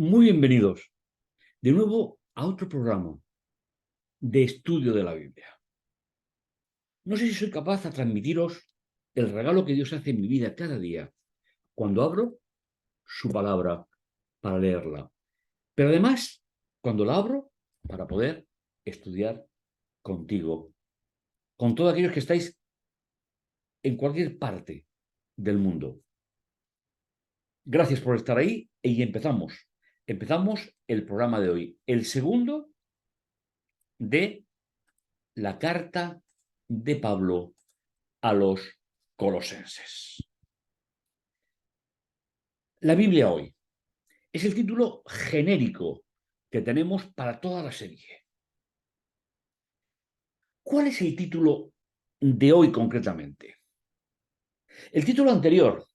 Muy bienvenidos de nuevo a otro programa de estudio de la Biblia. No sé si soy capaz de transmitiros el regalo que Dios hace en mi vida cada día cuando abro su palabra para leerla, pero además cuando la abro para poder estudiar contigo, con todos aquellos que estáis en cualquier parte del mundo. Gracias por estar ahí y empezamos. Empezamos el programa de hoy, el segundo de la carta de Pablo a los colosenses. La Biblia hoy es el título genérico que tenemos para toda la serie. ¿Cuál es el título de hoy concretamente? El título anterior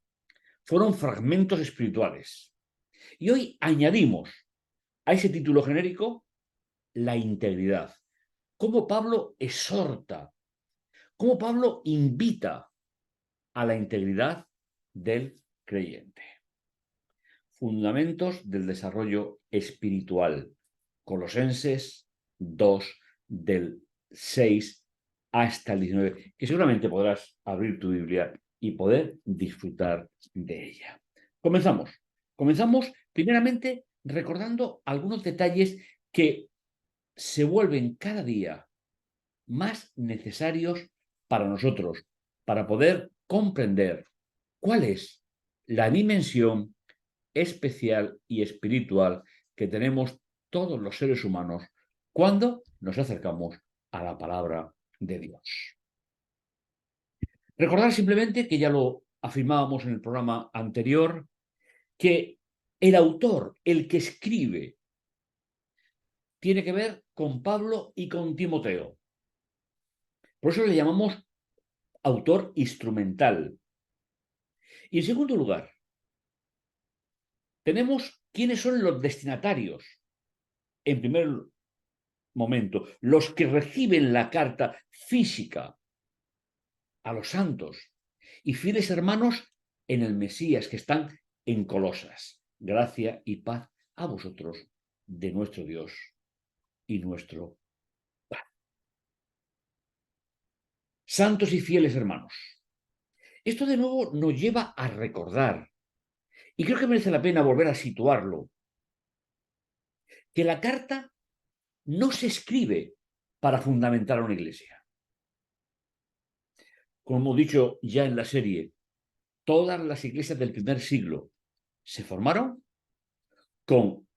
fueron fragmentos espirituales y hoy añadimos a ese título genérico la integridad. Cómo Pablo exhorta, cómo Pablo invita a la integridad del creyente. Fundamentos del desarrollo espiritual. Colosenses 2, del 6 hasta el 19, que seguramente podrás abrir tu Biblia y poder disfrutar de ella. Comenzamos. Comenzamos primeramente recordando algunos detalles que se vuelven cada día más necesarios para nosotros, para poder comprender cuál es la dimensión especial y espiritual que tenemos todos los seres humanos cuando nos acercamos a la palabra de Dios. Recordar simplemente que ya lo afirmábamos en el programa anterior, que el autor, el que escribe, tiene que ver con Pablo y con Timoteo. Por eso le llamamos autor instrumental. Y en segundo lugar, tenemos quiénes son los destinatarios. En primer momento, los que reciben la carta física a los santos y fieles hermanos en el Mesías que están en Colosas. Gracia y paz a vosotros de nuestro Dios y nuestro Padre. Santos y fieles hermanos. Esto de nuevo nos lleva a recordar, y creo que merece la pena volver a situarlo, que la carta no se escribe para fundamentar a una iglesia. Como hemos dicho ya en la serie, todas las iglesias del primer siglo se formaron con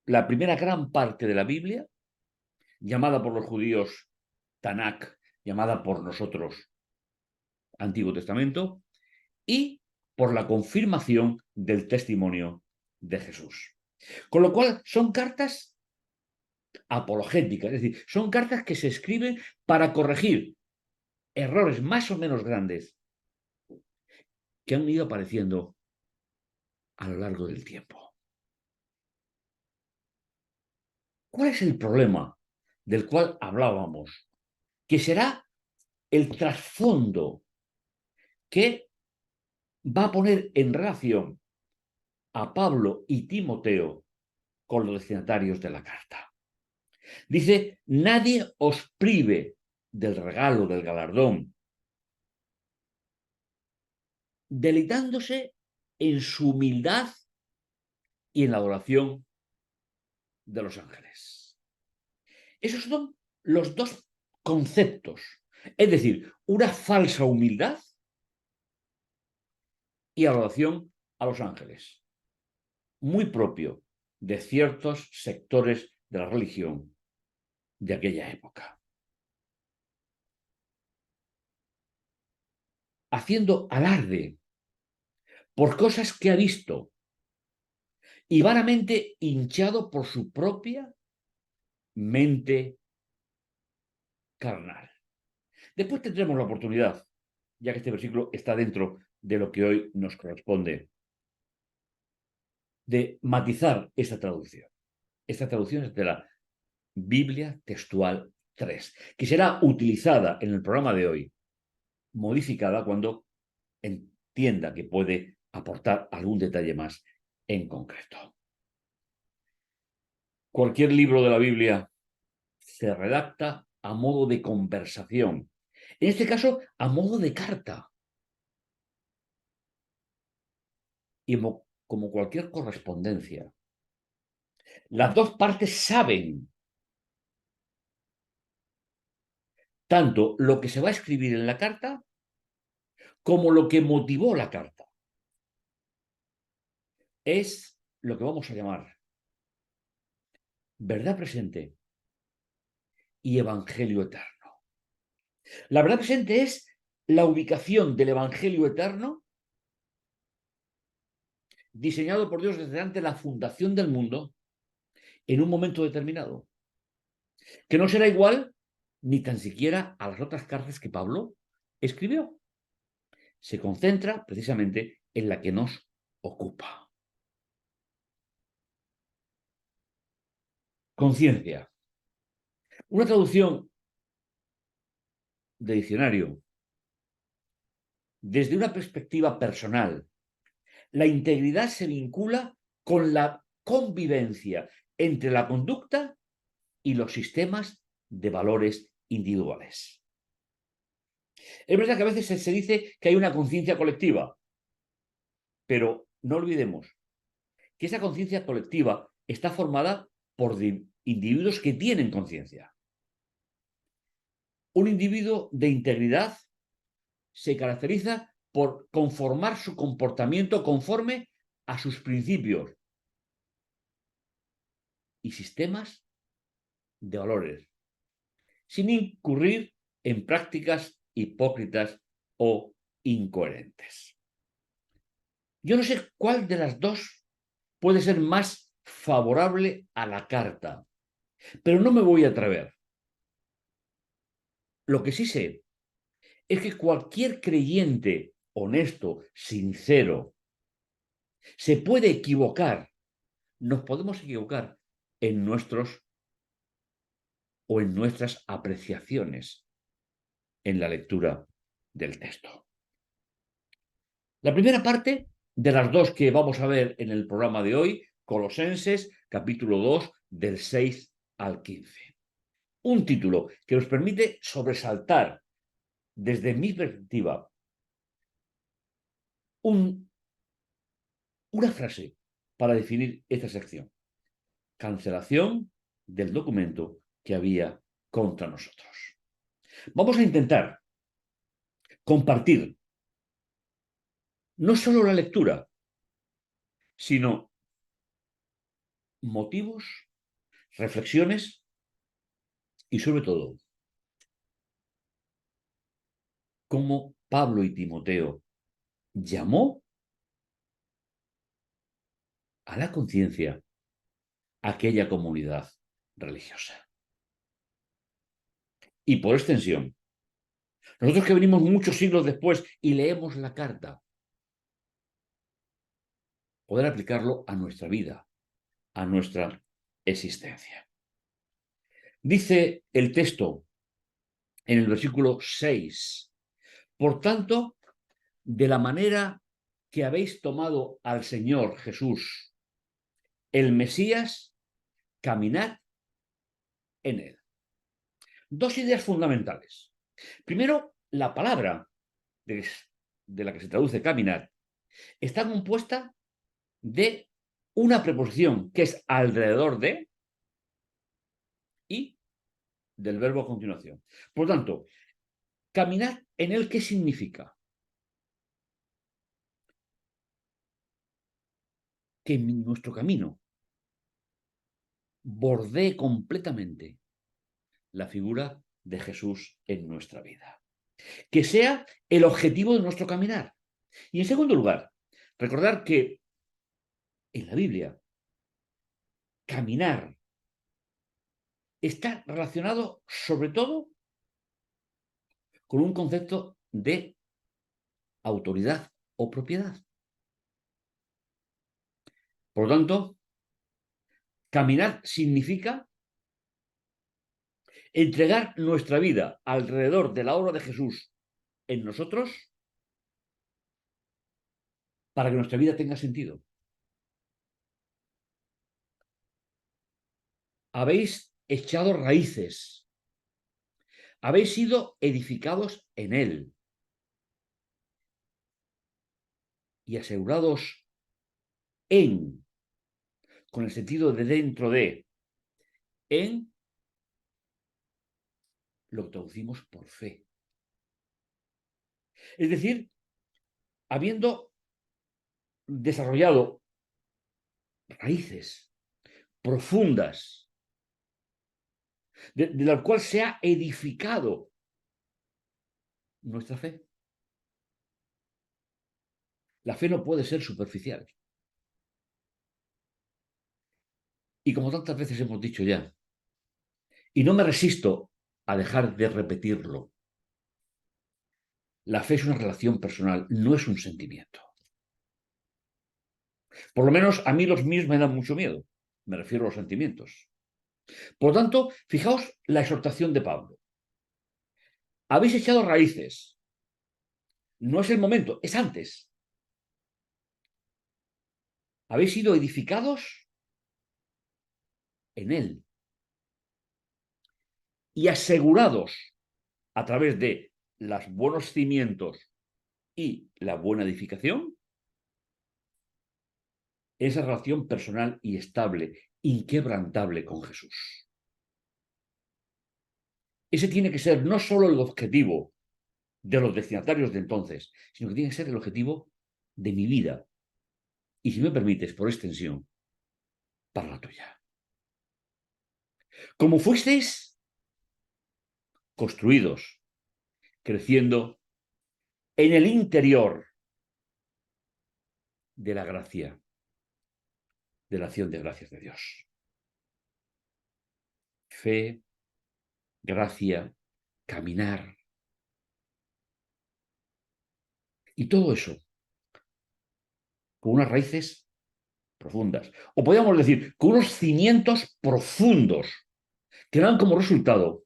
la primera gran parte de la Biblia, llamada por los judíos Tanakh, llamada por nosotros Antiguo Testamento, y por la confirmación del testimonio de Jesús. Con lo cual son cartas apologéticas, es decir, son cartas que se escriben para corregir errores más o menos grandes que han ido apareciendo a lo largo del tiempo. ¿Cuál es el problema del cual hablábamos? Que será el trasfondo que va a poner en relación a Pablo y Timoteo con los destinatarios de la carta. Dice, nadie os prive del regalo, del galardón, deleitándose en su humildad y en la adoración de los ángeles. Esos son los dos conceptos, es decir, una falsa humildad y adoración a los ángeles, muy propio de ciertos sectores de la religión de aquella época. Haciendo alarde por cosas que ha visto y vanamente hinchado por su propia mente carnal. Después tendremos la oportunidad, ya que este versículo está dentro de lo que hoy nos corresponde, de matizar esta traducción. Esta traducción es de la Biblia Textual 3, que será utilizada en el programa de hoy, modificada cuando entienda que puede aportar algún detalle más en concreto. Cualquier libro de la Biblia se redacta a modo de conversación, en este caso a modo de carta. Y como cualquier correspondencia, las dos partes saben tanto lo que se va a escribir en la carta como lo que motivó la carta. Es lo que vamos a llamar verdad presente y evangelio eterno. La verdad presente es la ubicación del evangelio eterno diseñado por Dios desde antes de la fundación del mundo en un momento determinado, que no será igual ni tan siquiera a las otras cartas que Pablo escribió. Se concentra precisamente en la que nos ocupa. Conciencia. Una traducción de diccionario desde una perspectiva personal. La integridad se vincula con la convivencia entre la conducta y los sistemas de valores individuales. Es verdad que a veces se dice que hay una conciencia colectiva, pero no olvidemos que esa conciencia colectiva está formada por individuos que tienen conciencia. Un individuo de integridad se caracteriza por conformar su comportamiento conforme a sus principios y sistemas de valores, sin incurrir en prácticas hipócritas o incoherentes. Yo no sé cuál de las dos puede ser más favorable a la carta, pero no me voy a atrever. Lo que sí sé es que cualquier creyente honesto, sincero, se puede equivocar. Nos podemos equivocar en nuestros o en nuestras apreciaciones en la lectura del texto. La primera parte de las dos que vamos a ver en el programa de hoy, Colosenses, capítulo 2, del 6 al 15. Un título que nos permite sobresaltar, desde mi perspectiva, una frase para definir esta sección. Cancelación del documento que había contra nosotros. Vamos a intentar compartir no solo la lectura, sino motivos, reflexiones y sobre todo cómo Pablo y Timoteo llamó a la conciencia aquella comunidad religiosa. Y por extensión, nosotros que venimos muchos siglos después y leemos la carta, poder aplicarlo a nuestra vida, a nuestra existencia. Dice el texto en el versículo 6, por tanto, de la manera que habéis tomado al Señor Jesús, el Mesías, caminad en él. Dos ideas fundamentales. Primero, la palabra de la que se traduce caminar está compuesta de una preposición que es alrededor de y del verbo a continuación. Por lo tanto, caminar en él, ¿qué significa? Que nuestro camino bordee completamente la figura de Jesús en nuestra vida. Que sea el objetivo de nuestro caminar. Y en segundo lugar, recordar que en la Biblia caminar, está relacionado sobre todo con un concepto de autoridad o propiedad. Por lo tanto, caminar significa entregar nuestra vida alrededor de la obra de Jesús en nosotros para que nuestra vida tenga sentido. Habéis echado raíces, habéis sido edificados en él y asegurados en, con el sentido de dentro de, en lo que traducimos por fe. Es decir, habiendo desarrollado raíces profundas, de la cual se ha edificado nuestra fe. La fe no puede ser superficial. Y como tantas veces hemos dicho ya, y no me resisto a dejar de repetirlo, la fe es una relación personal, no es un sentimiento. Por lo menos a mí los míos me dan mucho miedo. Me refiero a los sentimientos. Por lo tanto, fijaos la exhortación de Pablo. Habéis echado raíces. No es el momento, es antes. Habéis sido edificados en él y asegurados a través de los buenos cimientos y la buena edificación, esa relación personal y estable, inquebrantable con Jesús. Ese tiene que ser no solo el objetivo de los destinatarios de entonces, sino que tiene que ser el objetivo de mi vida. Y si me permites, por extensión, para la tuya. Como fuisteis construidos, creciendo en el interior de la gracia, de la acción de gracias de Dios. Fe, gracia, caminar. Y todo eso con unas raíces profundas. O podríamos decir, con unos cimientos profundos que dan como resultado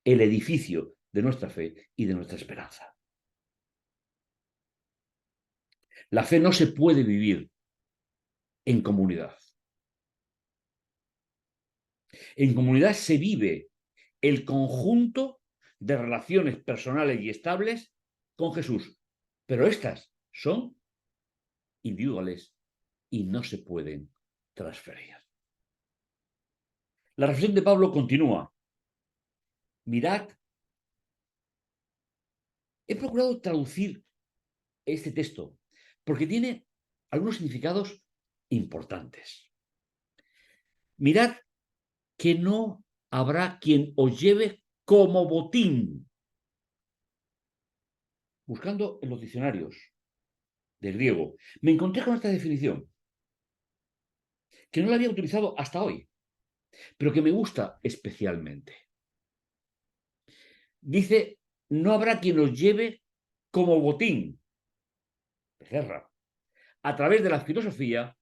el edificio de nuestra fe y de nuestra esperanza. La fe no se puede vivir en comunidad. En comunidad se vive el conjunto de relaciones personales y estables con Jesús, pero estas son individuales y no se pueden transferir. La reflexión de Pablo continúa. Mirad, he procurado traducir este texto porque tiene algunos significados importantes. Mirad que no habrá quien os lleve como botín. Buscando en los diccionarios del griego, me encontré con esta definición, que no la había utilizado hasta hoy, pero que me gusta especialmente. Dice, no habrá quien os lleve como botín, becerra, a través de la filosofía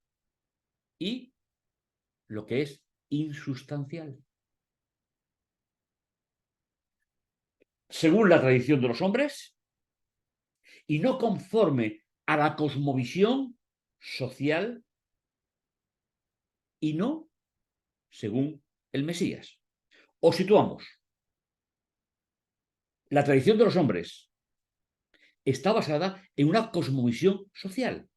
y lo que es insustancial. Según la tradición de los hombres y no conforme a la cosmovisión social y no según el Mesías. Os situamos. La tradición de los hombres está basada en una cosmovisión social.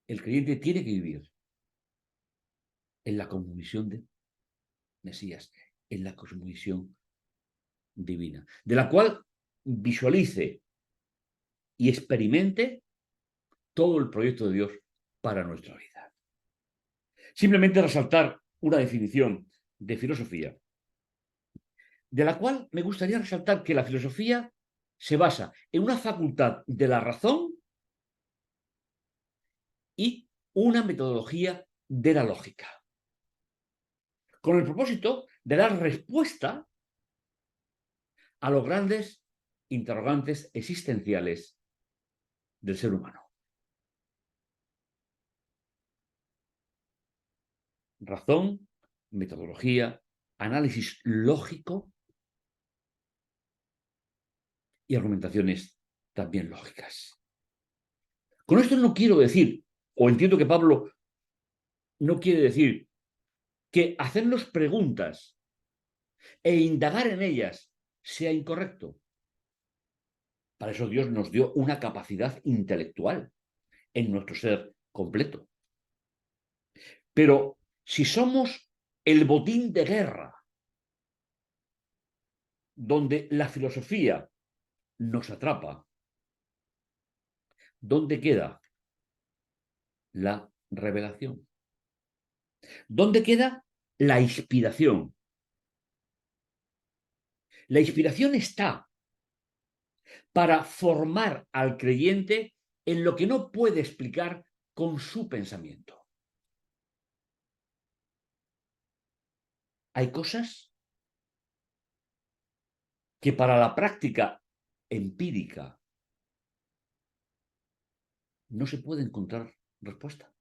El creyente tiene que vivir en la cosmovisión de Mesías, en la cosmovisión divina, de la cual visualice y experimente todo el proyecto de Dios para nuestra vida. Simplemente resaltar una definición de filosofía, de la cual me gustaría resaltar que la filosofía se basa en una facultad de la razón y una metodología de la lógica, con el propósito de dar respuesta a los grandes interrogantes existenciales del ser humano. Razón, metodología, análisis lógico y argumentaciones también lógicas. Con esto no quiero decir, o entiendo que Pablo no quiere decir, que hacernos preguntas e indagar en ellas sea incorrecto. Para eso Dios nos dio una capacidad intelectual en nuestro ser completo. Pero si somos el botín de guerra donde la filosofía nos atrapa, ¿dónde queda la revelación? ¿Dónde queda la inspiración? La inspiración está para formar al creyente en lo que no puede explicar con su pensamiento. Hay cosas que para la práctica empírica no se puede encontrar respuesta.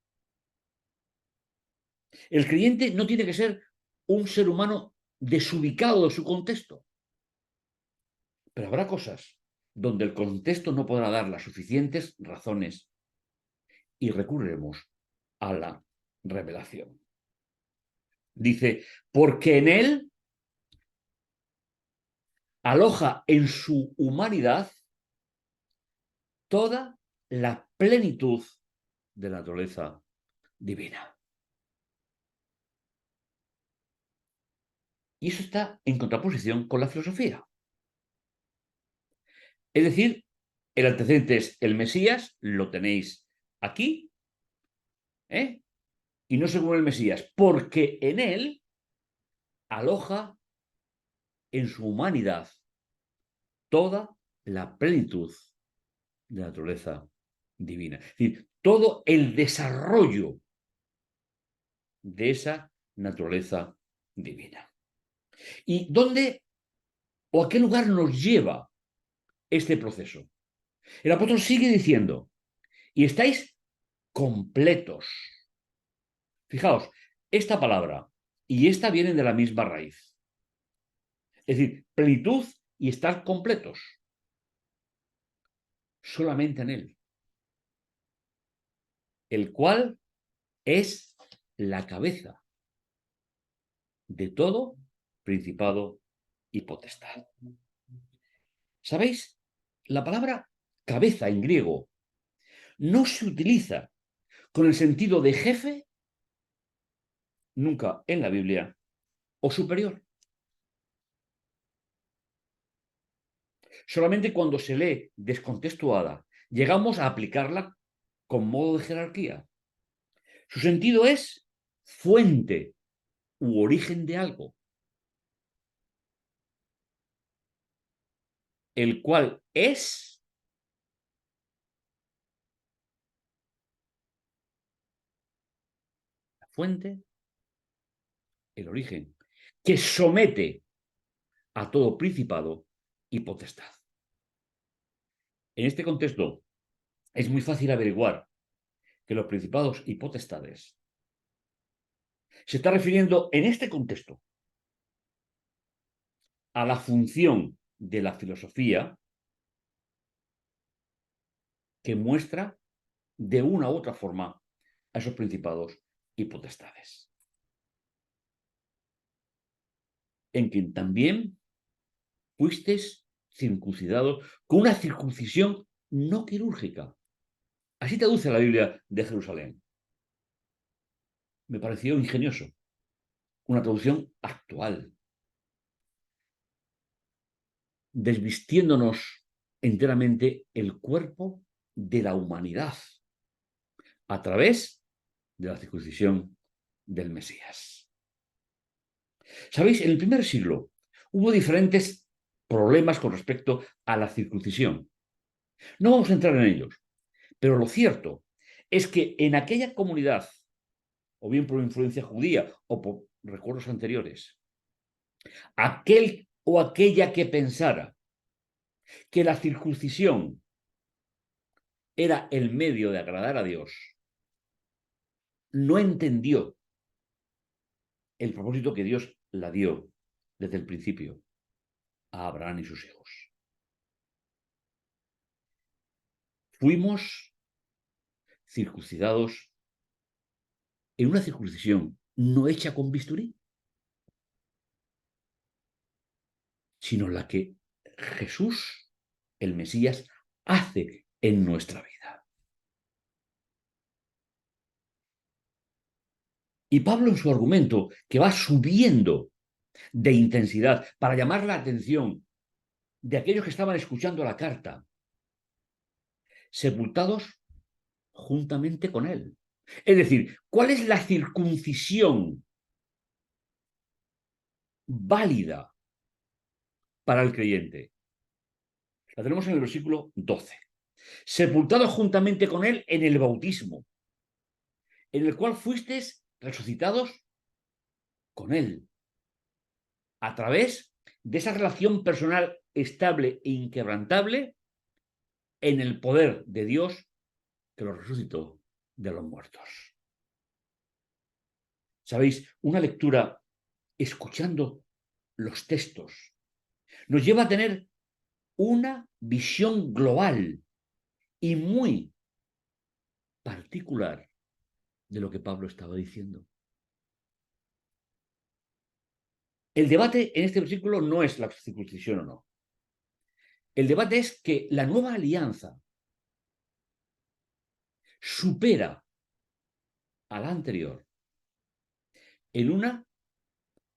El creyente no tiene que ser un ser humano desubicado de su contexto, pero habrá cosas donde el contexto no podrá dar las suficientes razones y recurriremos a la revelación. Dice, porque en él aloja en su humanidad toda la plenitud de la naturaleza divina. Y eso está en contraposición con la filosofía. Es decir, el antecedente es el Mesías, lo tenéis aquí, y no según el Mesías, porque en él aloja en su humanidad toda la plenitud de la naturaleza divina. Es decir, todo el desarrollo de esa naturaleza divina. ¿Y dónde o a qué lugar nos lleva este proceso? El apóstol sigue diciendo, y estáis completos. Fijaos, esta palabra y esta vienen de la misma raíz. Es decir, plenitud y estar completos. Solamente en él. El cual es la cabeza de todo principado y potestad. ¿Sabéis? La palabra cabeza en griego no se utiliza con el sentido de jefe nunca en la Biblia o superior. Solamente cuando se lee descontextuada llegamos a aplicarla con modo de jerarquía. Su sentido es fuente u origen de algo, el cual es la fuente, el origen, que somete a todo principado y potestad. En este contexto es muy fácil averiguar que los principados y potestades se está refiriendo en este contexto a la función de la filosofía que muestra de una u otra forma a esos principados y potestades. En quien también fuisteis circuncidados con una circuncisión no quirúrgica. Así traduce la Biblia de Jerusalén. Me pareció ingenioso. Una traducción actual. Desvistiéndonos enteramente el cuerpo de la humanidad a través de la circuncisión del Mesías. ¿Sabéis? En el primer siglo hubo diferentes problemas con respecto a la circuncisión. No vamos a entrar en ellos, pero lo cierto es que en aquella comunidad, o bien por influencia judía o por recuerdos anteriores, aquel o aquella que pensara que la circuncisión era el medio de agradar a Dios, no entendió el propósito que Dios la dio desde el principio a Abraham y sus hijos. Fuimos circuncidados en una circuncisión no hecha con bisturí, sino la que Jesús, el Mesías, hace en nuestra vida. Y Pablo en su argumento, que va subiendo de intensidad para llamar la atención de aquellos que estaban escuchando la carta, sepultados juntamente con él. Es decir, ¿cuál es la circuncisión válida para el creyente? La tenemos en el versículo 12. Sepultados juntamente con él en el bautismo, en el cual fuisteis resucitados con él, a través de esa relación personal estable e inquebrantable en el poder de Dios que lo resucitó de los muertos. ¿Sabéis? Una lectura escuchando los textos nos lleva a tener una visión global y muy particular de lo que Pablo estaba diciendo. El debate en este versículo no es la circuncisión o no. El debate es que la nueva alianza supera a la anterior en una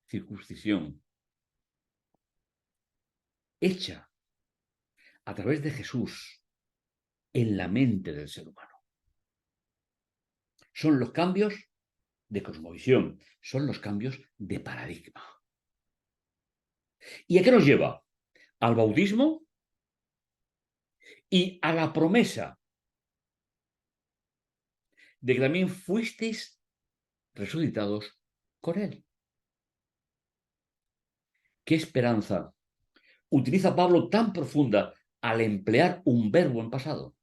circuncisión hecha a través de Jesús en la mente del ser humano. Son los cambios de cosmovisión, son los cambios de paradigma. ¿Y a qué nos lleva? Al bautismo y a la promesa de que también fuisteis resucitados con él. ¿Qué esperanza utiliza Pablo tan profunda al emplear un verbo en pasado?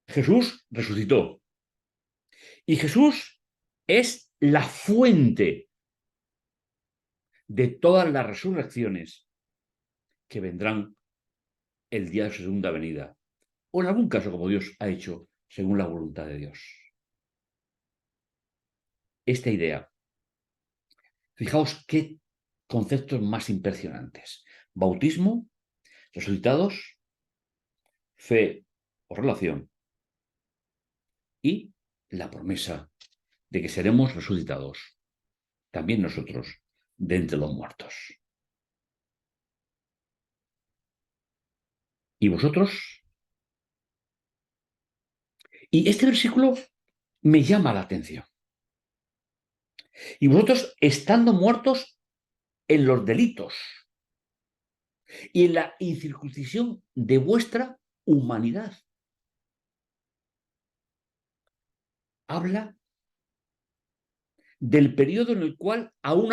Jesús resucitó. Y Jesús es la fuente de todas las resurrecciones que vendrán el día de su segunda venida. O en algún caso, como Dios ha hecho, según la voluntad de Dios. Esta idea, fijaos qué conceptos más impresionantes. Bautismo, resucitados, fe o relación y la promesa de que seremos resucitados, también nosotros, de entre los muertos. ¿Y vosotros? Y este versículo me llama la atención. Y vosotros estando muertos en los delitos y en la incircuncisión de vuestra humanidad. Habla del periodo en el cual aún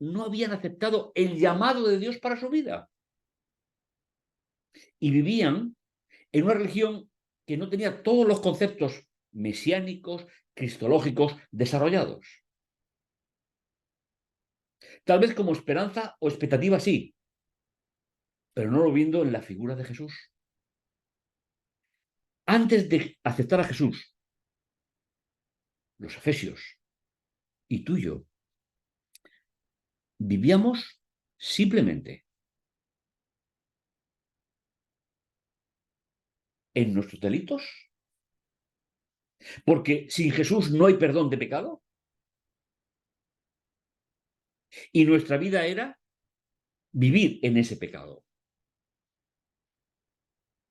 no habían aceptado el llamado de Dios para su vida. Y vivían en una religión que no tenía todos los conceptos mesiánicos, cristológicos desarrollados. Tal vez como esperanza o expectativa sí, pero no lo viendo en la figura de Jesús. Antes de aceptar a Jesús, los efesios y tú y yo vivíamos simplemente en nuestros delitos, porque sin Jesús no hay perdón de pecado, y nuestra vida era vivir en ese pecado.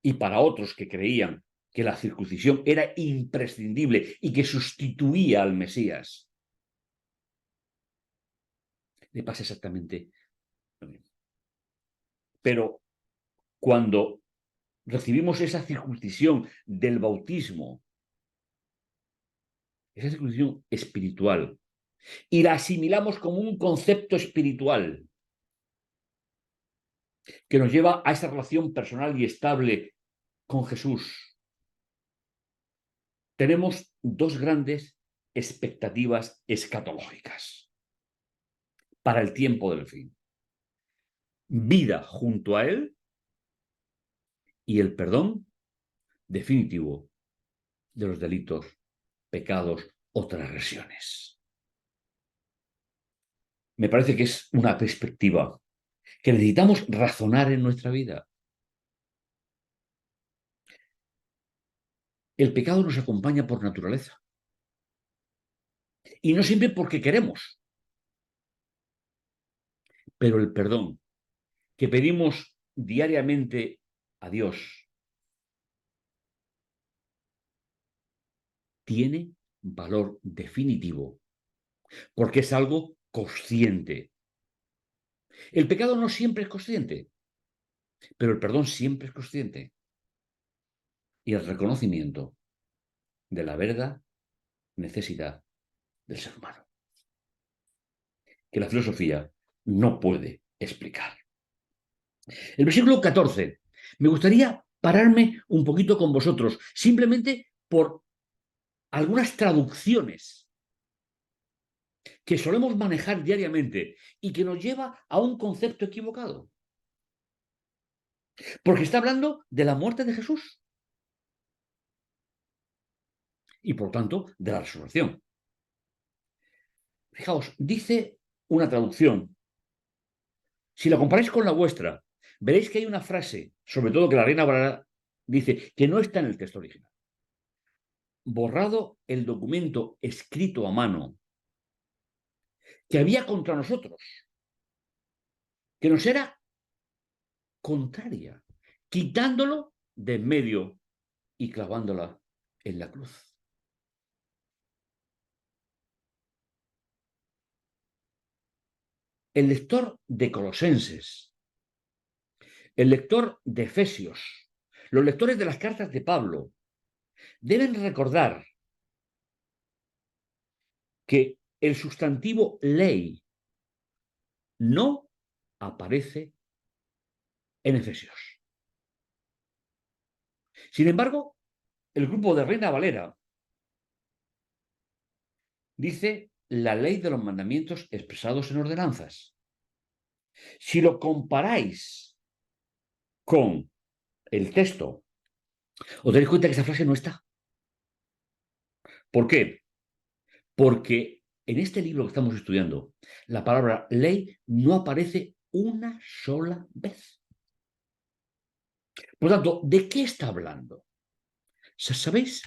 Y para otros que creían que la circuncisión era imprescindible y que sustituía al Mesías, le pasa exactamente lo mismo. Pero cuando recibimos esa circuncisión del bautismo, esa circuncisión espiritual, y la asimilamos como un concepto espiritual que nos lleva a esa relación personal y estable con Jesús, tenemos dos grandes expectativas escatológicas para el tiempo del fin. Vida junto a Él y el perdón definitivo de los delitos, pecados o transgresiones. Me parece que es una perspectiva que necesitamos razonar en nuestra vida. El pecado nos acompaña por naturaleza y no siempre porque queremos, pero el perdón que pedimos diariamente a Dios tiene valor definitivo porque es algo consciente. El pecado no siempre es consciente, pero el perdón siempre es consciente. Y el reconocimiento de la verdad necesidad del ser humano, que la filosofía no puede explicar. El versículo 14. Me gustaría pararme un poquito con vosotros, simplemente por algunas traducciones que solemos manejar diariamente y que nos lleva a un concepto equivocado. Porque está hablando de la muerte de Jesús y, por tanto, de la resurrección. Fijaos, dice una traducción. Si la comparáis con la vuestra, veréis que hay una frase, sobre todo que la Reina Valera dice, que no está en el texto original. Borrado el documento escrito a mano que había contra nosotros, que nos era contraria, quitándolo de en medio y clavándola en la cruz. El lector de Colosenses, el lector de Efesios, los lectores de las cartas de Pablo, deben recordar que el sustantivo ley no aparece en Efesios. Sin embargo, el grupo de Reina Valera dice la ley de los mandamientos expresados en ordenanzas. Si lo comparáis con el texto, os daréis cuenta que esa frase no está. ¿Por qué? Porque en este libro que estamos estudiando, la palabra ley no aparece una sola vez. Por lo tanto, ¿de qué está hablando? ¿Sabéis?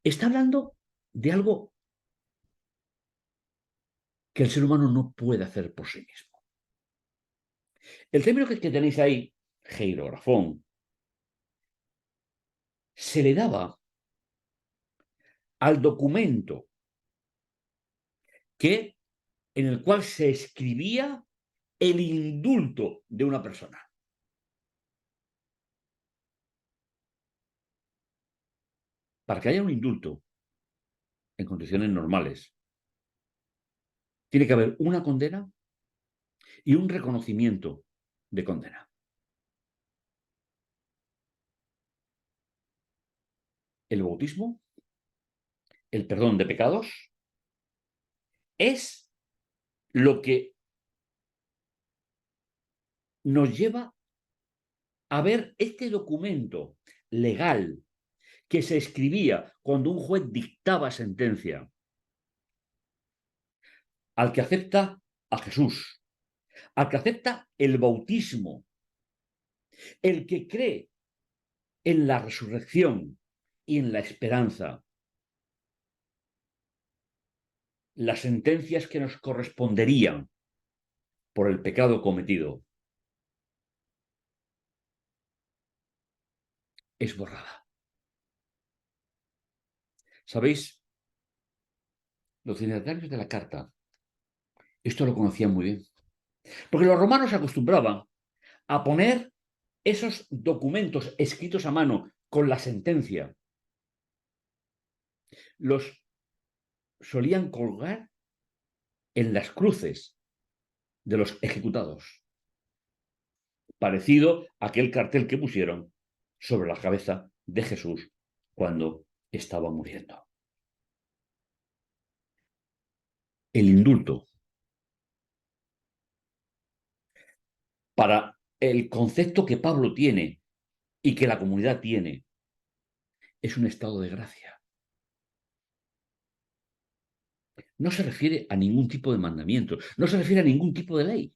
Está hablando de algo que el ser humano no puede hacer por sí mismo. El término que tenéis ahí, geirografón, se le daba al documento en el cual se escribía el indulto de una persona. Para que haya un indulto en condiciones normales, tiene que haber una condena y un reconocimiento de condena. El bautismo, el perdón de pecados, es lo que nos lleva a ver este documento legal que se escribía cuando un juez dictaba sentencia, al que acepta a Jesús, al que acepta el bautismo, el que cree en la resurrección y en la esperanza, las sentencias que nos corresponderían por el pecado cometido es borrada. ¿Sabéis? Los destinatarios de la carta esto lo conocían muy bien. Porque los romanos se acostumbraban a poner esos documentos escritos a mano con la sentencia los solían colgar en las cruces de los ejecutados, parecido a aquel cartel que pusieron sobre la cabeza de Jesús cuando estaba muriendo. El indulto, para el concepto que Pablo tiene y que la comunidad tiene, es un estado de gracia. No se refiere a ningún tipo de mandamiento, no se refiere a ningún tipo de ley.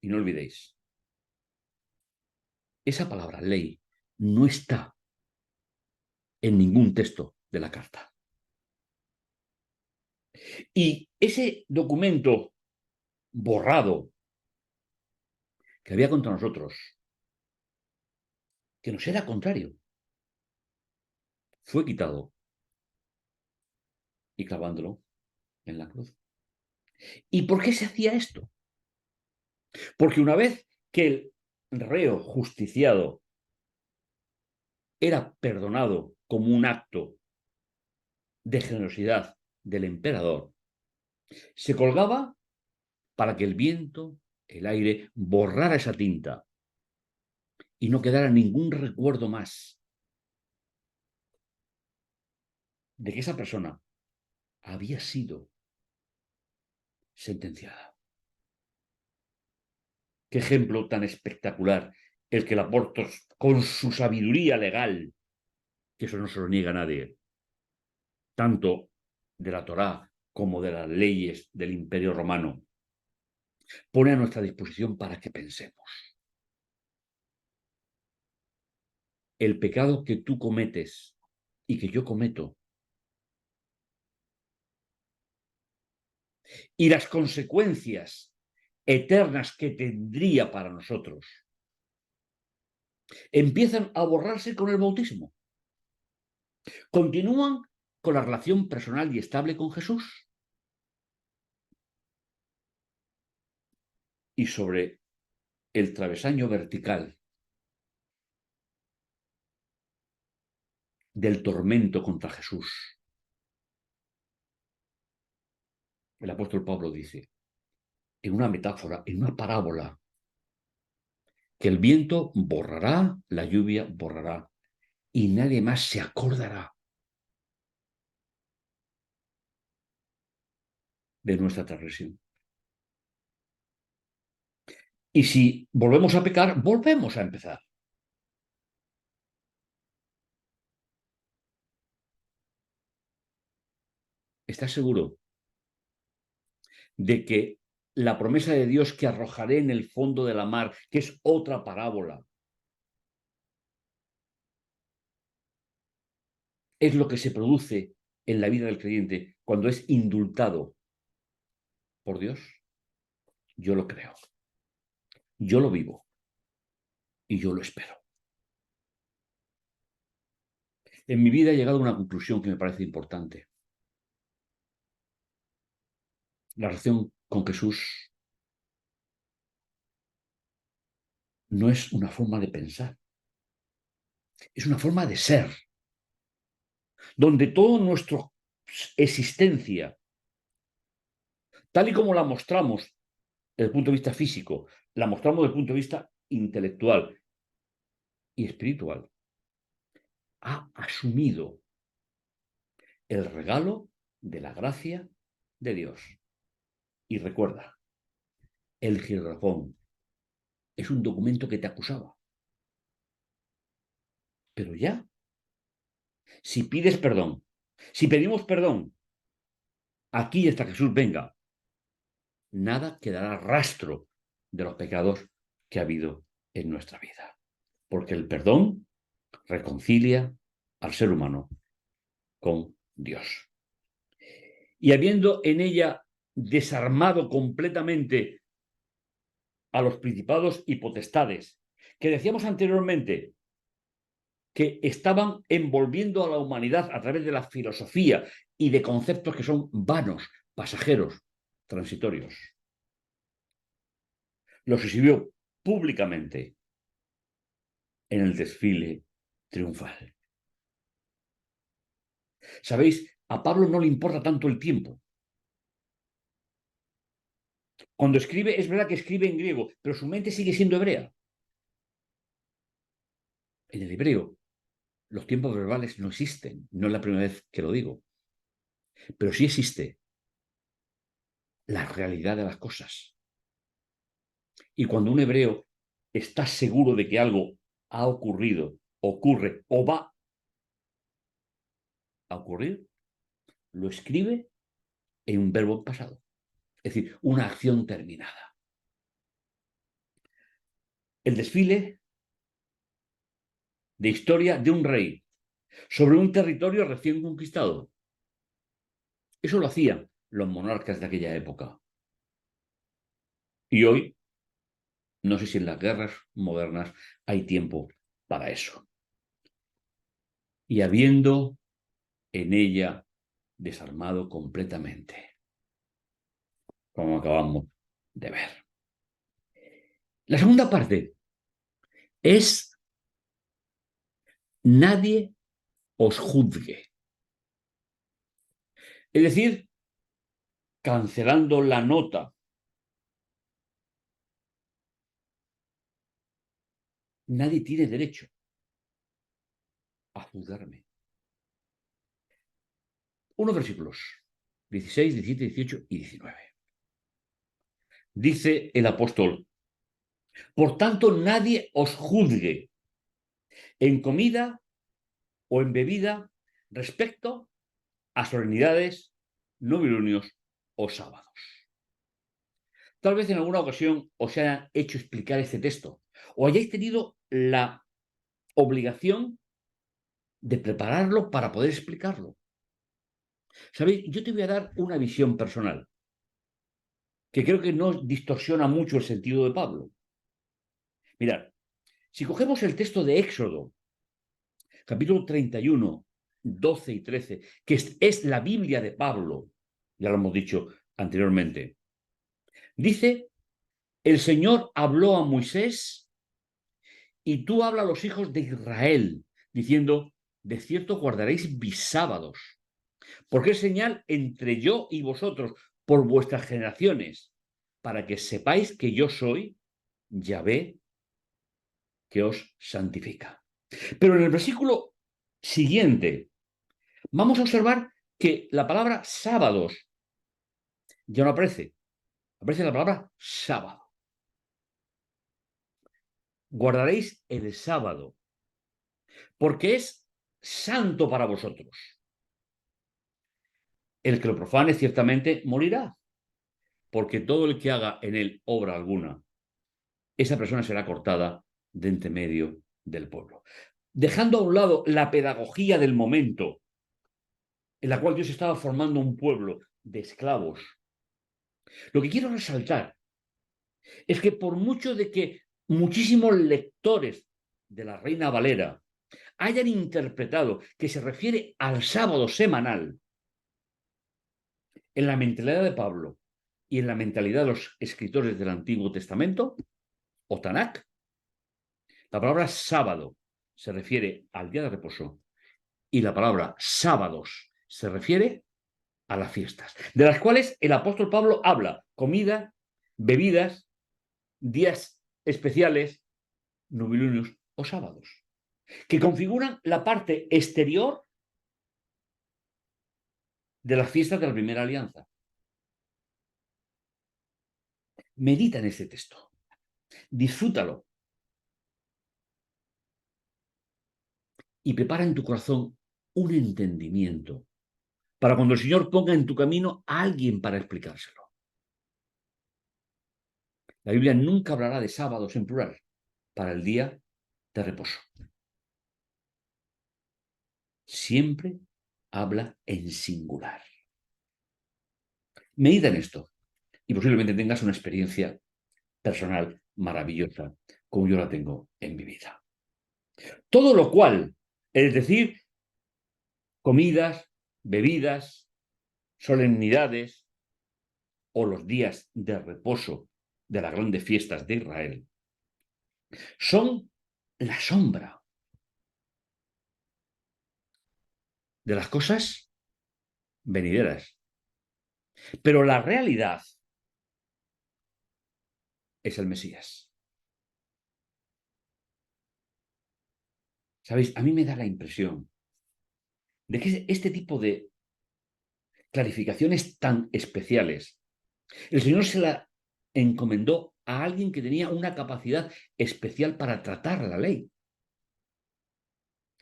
Y no olvidéis, esa palabra ley no está en ningún texto de la carta. Y ese documento borrado que había contra nosotros, que nos era contrario, fue quitado y clavándolo en la cruz. ¿Y por qué se hacía esto? Porque una vez que el reo justiciado era perdonado como un acto de generosidad del emperador, se colgaba para que el viento, el aire, borrara esa tinta y no quedara ningún recuerdo más de que esa persona había sido sentenciada. Qué ejemplo tan espectacular el que el apóstol, con su sabiduría legal, que eso no se lo niega a nadie, tanto de la Torá como de las leyes del Imperio Romano, pone a nuestra disposición para que pensemos. El pecado que tú cometes y que yo cometo y las consecuencias eternas que tendría para nosotros empiezan a borrarse con el bautismo. Continúan con la relación personal y estable con Jesús. Y sobre el travesaño vertical del tormento contra Jesús, el apóstol Pablo dice, en una metáfora, en una parábola, que el viento borrará, la lluvia borrará, y nadie más se acordará de nuestra transgresión. Y si volvemos a pecar, volvemos a empezar. ¿Estás seguro de que la promesa de Dios que arrojaré en el fondo de la mar, que es otra parábola, es lo que se produce en la vida del creyente cuando es indultado por Dios? Yo lo creo, yo lo vivo y yo lo espero. En mi vida he llegado a una conclusión que me parece importante. La relación con Jesús no es una forma de pensar, es una forma de ser, donde toda nuestra existencia, tal y como la mostramos desde el punto de vista físico, la mostramos desde el punto de vista intelectual y espiritual, ha asumido el regalo de la gracia de Dios. Y recuerda, el Gilrafón es un documento que te acusaba. Pero ya, si pides perdón, si pedimos perdón, aquí hasta Jesús venga, nada quedará rastro de los pecados que ha habido en nuestra vida. Porque el perdón reconcilia al ser humano con Dios. Y habiendo en ella desarmado completamente a los principados y potestades, que decíamos anteriormente que estaban envolviendo a la humanidad a través de la filosofía y de conceptos que son vanos, pasajeros, transitorios. los exhibió públicamente en el desfile triunfal. ¿Sabéis? A Pablo no le importa tanto el tiempo. Cuando escribe, es verdad que escribe en griego, pero su mente sigue siendo hebrea. En el hebreo, los tiempos verbales no existen. No es la primera vez que lo digo. Pero sí existe la realidad de las cosas. Y cuando un hebreo está seguro de que algo ha ocurrido, ocurre o va a ocurrir, lo escribe en un verbo pasado. Es decir, una acción terminada. El desfile de historia de un rey sobre un territorio recién conquistado. Eso lo hacían los monarcas de aquella época. Y hoy, no sé si en las guerras modernas hay tiempo para eso. Y habiendo en ella desarmado completamente, como acabamos de ver. La segunda parte es nadie os juzgue. Es decir, cancelando la nota. Nadie tiene derecho a juzgarme. Unos versículos, 16, 17, 18 y 19. Dice el apóstol, por tanto nadie os juzgue en comida o en bebida respecto a solemnidades, novilunios o sábados. Tal vez en alguna ocasión os haya hecho explicar este texto o hayáis tenido la obligación de prepararlo para poder explicarlo. ¿Sabéis? Yo te voy a dar una visión personal que creo que no distorsiona mucho el sentido de Pablo. Mirad, si cogemos el texto de Éxodo, capítulo 31, 12 y 13, que es la Biblia de Pablo, ya lo hemos dicho anteriormente, dice, el Señor habló a Moisés y tú habla a los hijos de Israel, diciendo, de cierto guardaréis mis sábados, porque es señal entre yo y vosotros por vuestras generaciones, para que sepáis que yo soy Yahvé, que os santifica. Pero en el versículo siguiente vamos a observar que la palabra sábados ya no aparece, aparece la palabra sábado. Guardaréis el sábado, porque es santo para vosotros. El que lo profane ciertamente morirá, porque todo el que haga en él obra alguna, esa persona será cortada de entre medio del pueblo. Dejando a un lado la pedagogía del momento, en la cual Dios estaba formando un pueblo de esclavos, lo que quiero resaltar es que por mucho de que muchísimos lectores de la Reina Valera hayan interpretado que se refiere al sábado semanal, en la mentalidad de Pablo y en la mentalidad de los escritores del Antiguo Testamento, o Tanakh, la palabra sábado se refiere al día de reposo y la palabra sábados se refiere a las fiestas, de las cuales el apóstol Pablo habla: comida, bebidas, días especiales, novilunios o sábados, que configuran la parte exterior de las fiestas de la primera alianza. Medita en este texto, disfrútalo y prepara en tu corazón un entendimiento para cuando el Señor ponga en tu camino a alguien para explicárselo. La Biblia nunca hablará de sábados en plural para el día de reposo. Siempre habla en singular. Medita en esto y posiblemente tengas una experiencia personal maravillosa como yo la tengo en mi vida. Todo lo cual, es decir, comidas, bebidas, solemnidades o los días de reposo de las grandes fiestas de Israel son la sombra de las cosas venideras. Pero la realidad es el Mesías. ¿Sabéis? A mí me da la impresión de que este tipo de clarificaciones tan especiales, el Señor se la encomendó a alguien que tenía una capacidad especial para tratar la ley.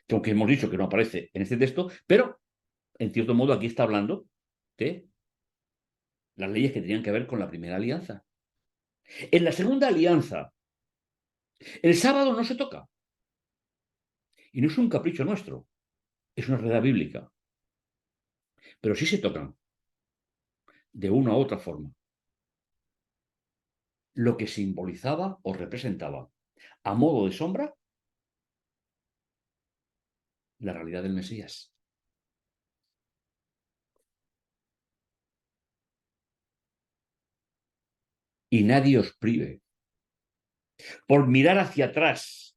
Que aunque hemos dicho que no aparece en este texto, pero en cierto modo aquí está hablando de las leyes que tenían que ver con la primera alianza. En la segunda alianza, el sábado no se toca. Y no es un capricho nuestro, es una realidad bíblica. Pero sí se tocan de una u otra forma. Lo que simbolizaba o representaba, a modo de sombra, la realidad del Mesías. Y nadie os prive por mirar hacia atrás,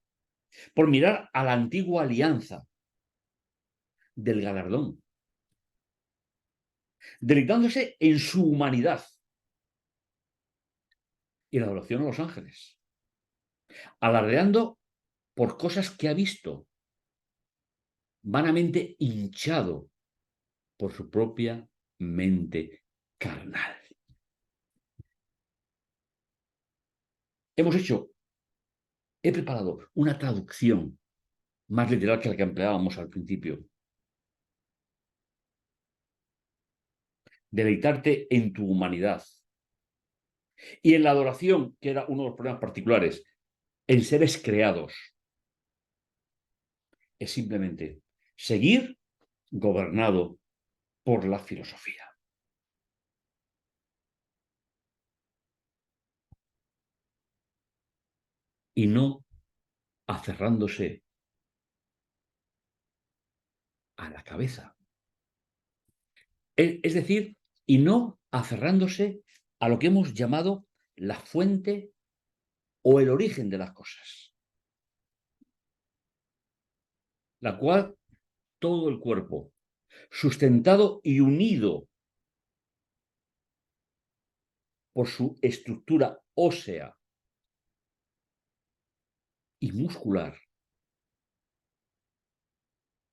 por mirar a la antigua alianza del galardón, deleitándose en su humanidad y la adoración a los ángeles, alardeando por cosas que ha visto, vanamente hinchado por su propia mente carnal. He preparado una traducción más literal que la que empleábamos al principio. Deleitarte en tu humanidad. Y en la adoración, que era uno de los problemas particulares, en seres creados. Es simplemente seguir gobernado por la filosofía. Y no aferrándose a la cabeza. Es decir, y no aferrándose a lo que hemos llamado la fuente o el origen de las cosas, la cual todo el cuerpo, sustentado y unido por su estructura ósea y muscular,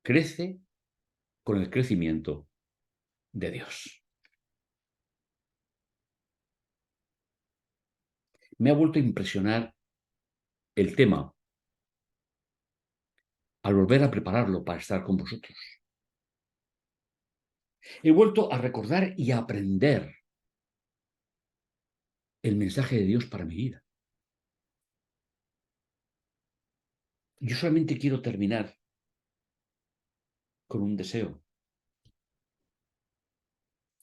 crece con el crecimiento de Dios. Me ha vuelto a impresionar el tema al volver a prepararlo para estar con vosotros. He vuelto a recordar y a aprender el mensaje de Dios para mi vida. Yo solamente quiero terminar con un deseo.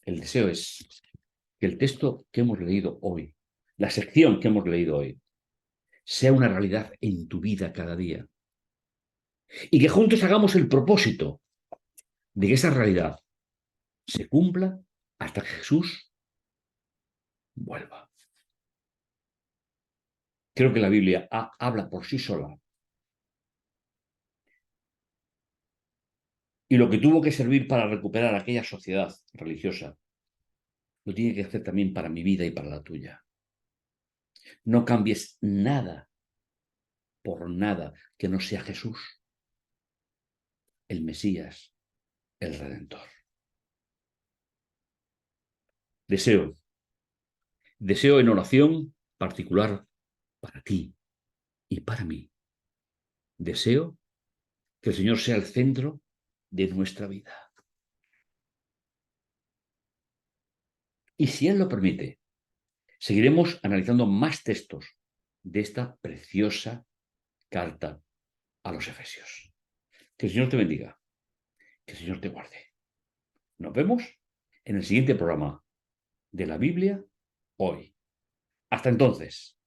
El deseo es que el texto que hemos leído hoy, la sección que hemos leído hoy, sea una realidad en tu vida cada día. Y que juntos hagamos el propósito de que esa realidad se cumpla hasta que Jesús vuelva. Creo que la Biblia habla por sí sola. Y lo que tuvo que servir para recuperar aquella sociedad religiosa, lo tiene que hacer también para mi vida y para la tuya. No cambies nada por nada que no sea Jesús, el Mesías, el Redentor. Deseo en oración particular para ti y para mí. Deseo que el Señor sea el centro de nuestra vida. Y si Él lo permite, seguiremos analizando más textos de esta preciosa carta a los Efesios. Que el Señor te bendiga, que el Señor te guarde. Nos vemos en el siguiente programa de la Biblia hoy. Hasta entonces.